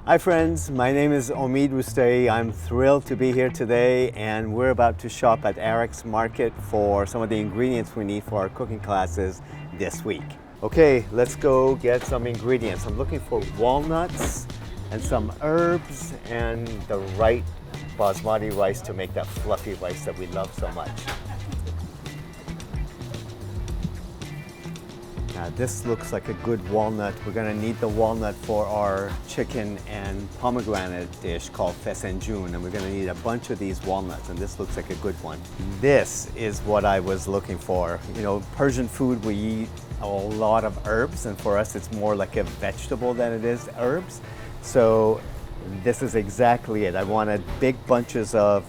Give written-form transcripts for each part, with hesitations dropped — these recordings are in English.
Hi friends, my name is Omid Roustaei. I'm thrilled to be here today and we're about to shop at Arax Market for some of the ingredients we need for our cooking classes this week. Okay, let's go get some ingredients. I'm looking for walnuts and some herbs and the right basmati rice to make that fluffy rice that we love so much. Now this looks like a good walnut. We're gonna need the walnut for our chicken and pomegranate dish called fesenjoon, and we're gonna need a bunch of these walnuts, and this looks like a good one. This is what I was looking for. You know, Persian food, we eat a lot of herbs, and for us it's more like a vegetable than it is herbs. So this is exactly it. I wanted big bunches of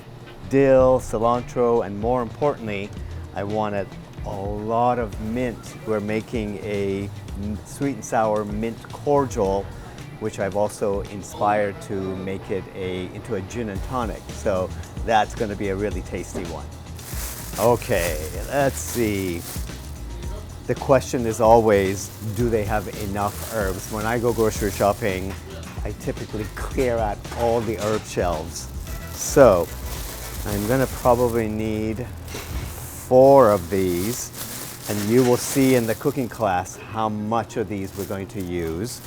dill, cilantro, and more importantly, I wanted a lot of mint. We're making a sweet and sour mint cordial, which I've also inspired to make it into a gin and tonic. So that's going to be a really tasty one. Okay, let's see. The question is always, do they have enough herbs? When I go grocery shopping, I typically clear out all the herb shelves. So I'm going to probably need 4 of these, and you will see in the cooking class how much of these we're going to use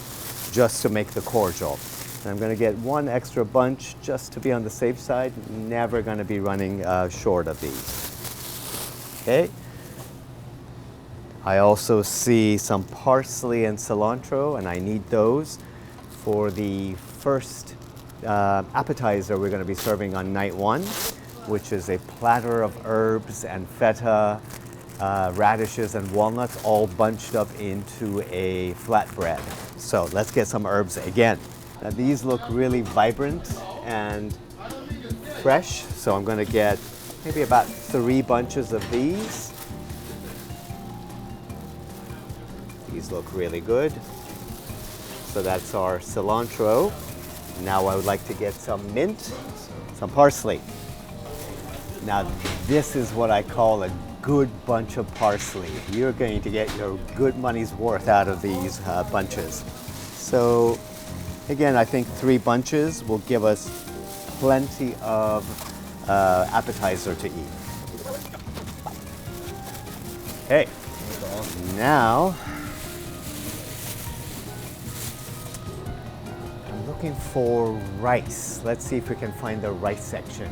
just to make the cordial. And I'm going to get 1 extra bunch just to be on the safe side. Never going to be running short of these. Okay. I also see some parsley and cilantro, and I need those for the first appetizer we're going to be serving on night 1, which is a platter of herbs and feta, radishes and walnuts all bunched up into a flatbread. So let's get some herbs again. Now these look really vibrant and fresh, so I'm going to get maybe about 3 bunches of these. These look really good. So that's our cilantro. Now I would like to get some mint, some parsley. Now this is what I call a good bunch of parsley. You're going to get your good money's worth out of these bunches. So again, I think 3 bunches will give us plenty of appetizer to eat. Okay, now I'm looking for rice. Let's see if we can find the rice section.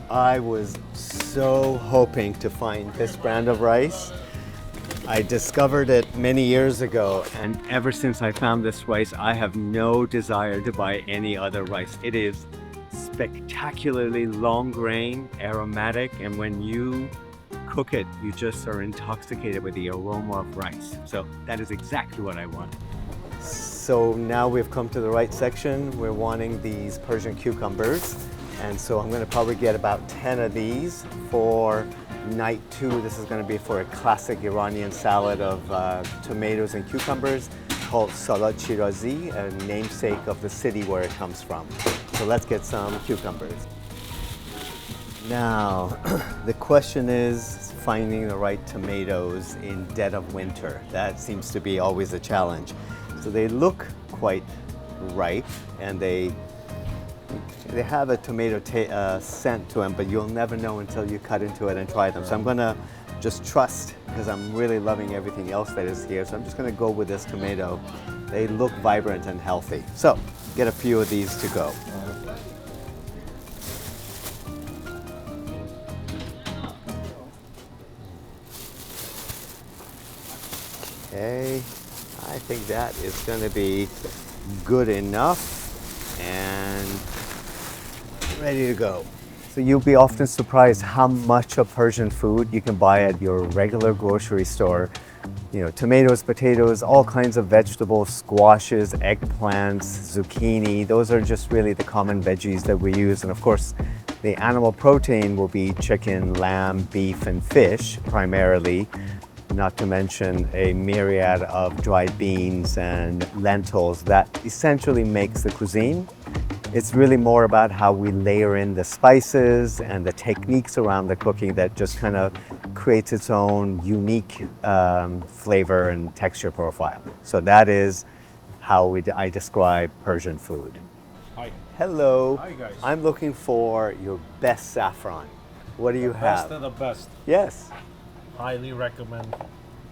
I was so hoping to find this brand of rice. I discovered it many years ago, and ever since I found this rice, I have no desire to buy any other rice. It is spectacularly long grain, aromatic, and when you cook it, you just are intoxicated with the aroma of rice. So that is exactly what I want. So now we've come to the right section. We're wanting these Persian cucumbers. And so I'm going to probably get about 10 of these for night 2. This is going to be for a classic Iranian salad of tomatoes and cucumbers called Salat Shirazi, a namesake of the city where it comes from. So let's get some cucumbers. Now, the question is finding the right tomatoes in dead of winter. That seems to be always a challenge. So they look quite ripe, and they have a tomato scent to them, but you'll never know until you cut into it and try them. So I'm gonna just trust, because I'm really loving everything else that is here. So I'm just gonna go with this tomato. They look vibrant and healthy. So get a few of these to go. Okay, I think that is gonna be good enough and ready to go. So you'll be often surprised how much of Persian food you can buy at your regular grocery store. You know, tomatoes, potatoes, all kinds of vegetables, squashes, eggplants, zucchini. Those are just really the common veggies that we use. And of course, the animal protein will be chicken, lamb, beef, and fish primarily, not to mention a myriad of dried beans and lentils that essentially makes the cuisine. It's really more about how we layer in the spices and the techniques around the cooking that just kind of creates its own unique flavor and texture profile. So that is how I describe Persian food. Hi. Hello. Hi, guys. I'm looking for your best saffron. What do you Best have? of the best. Yes. Highly recommend.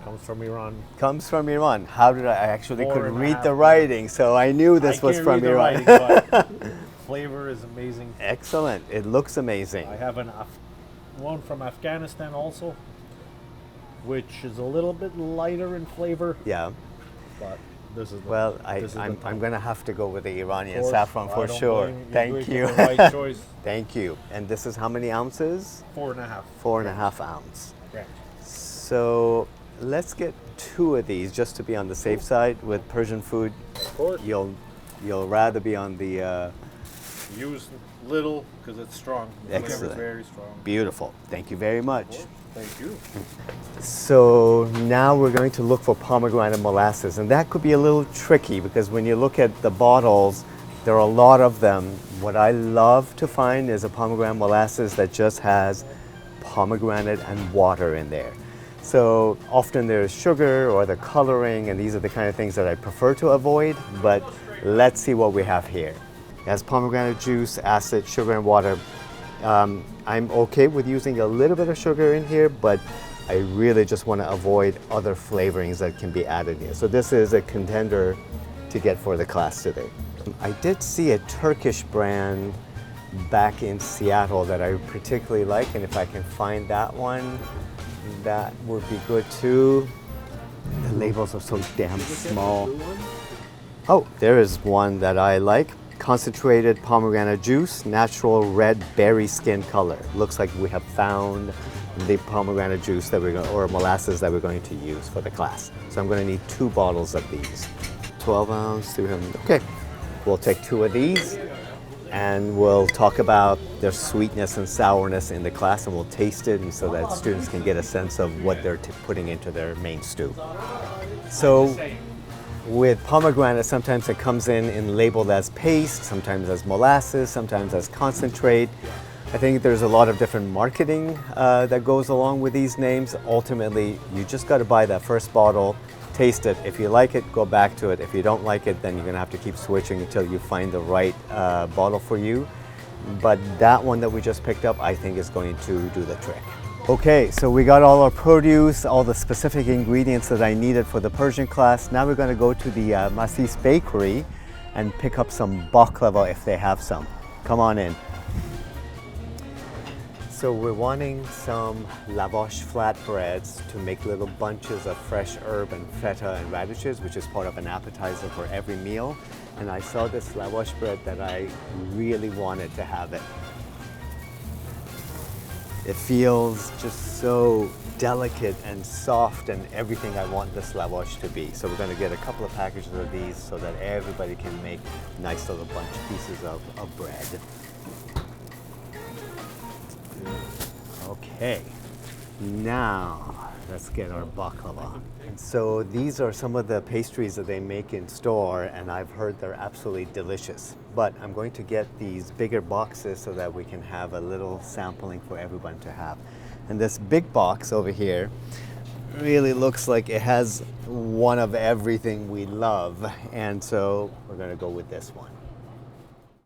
Comes from Iran. Comes from Iran. How did I actually could read 4.5 the writing, so I knew this I was can't from read Iran. the writing, but flavor is amazing. Excellent. It looks amazing. I have one from Afghanistan also, which is a little bit lighter in flavor, Yeah. but this is the, Well, this is the I'm top. going to have to go with the Iranian Of course, saffron I for don't sure. blame you. You're Thank making you. the right choice. Thank you. And this is how many ounces? 4.5. 4.5 ounce. Grams. So let's get 2 of these just to be on the safe side. With Persian food, Of course. you'll rather be on the Use little because it's strong. The flavor is Excellent. very strong. beautiful. Thank you very much. Thank you. So now we're going to look for pomegranate molasses, and that could be a little tricky because when you look at the bottles, there are a lot of them. What I love to find is a pomegranate molasses that just has pomegranate and water in there. So often there's sugar or the coloring, and these are the kind of things that I prefer to avoid, but let's see what we have here. It has pomegranate juice, acid, sugar, and water. I'm okay with using a little bit of sugar in here, but I really just want to avoid other flavorings that can be added here. So this is a contender to get for the class today. I did see a Turkish brand back in Seattle that I particularly like, and if I can find that one, that would be good too. The labels are so damn small. Oh, there is one that I like. Concentrated pomegranate juice, natural red berry skin color. Looks like we have found the pomegranate juice that we're going, or molasses that we're going to use for the class. So I'm going to need 2 bottles of these. 12 ounce, 300. Okay, we'll take 2 of these, and we'll talk about their sweetness and sourness in the class, and we'll taste it, and so that students can get a sense of what they're putting into their main stew. So with pomegranate, sometimes it comes in labeled as paste, sometimes as molasses, sometimes as concentrate. I think there's a lot of different marketing that goes along with these names. Ultimately, you just got to buy that first bottle, taste it. If you like it, go back to it. If you don't like it, then you're going to have to keep switching until you find the right bottle for you. But that one that we just picked up, I think is going to do the trick. Okay, so we got all our produce, all the specific ingredients that I needed for the Persian class. Now we're going to go to the Assis bakery and pick up some baklava if they have some. Come on in. So we're wanting some lavash flatbreads to make little bunches of fresh herb and feta and radishes, which is part of an appetizer for every meal. And I saw this lavash bread that I really wanted to have it. It feels just so delicate and soft and everything I want this lavash to be. So we're going to get a couple of packages of these so that everybody can make nice little bunch pieces of bread. Okay, now let's get our baklava. And so these are some of the pastries that they make in store, and I've heard they're absolutely delicious. But I'm going to get these bigger boxes so that we can have a little sampling for everyone to have. And this big box over here really looks like it has one of everything we love, and so we're going to go with this one.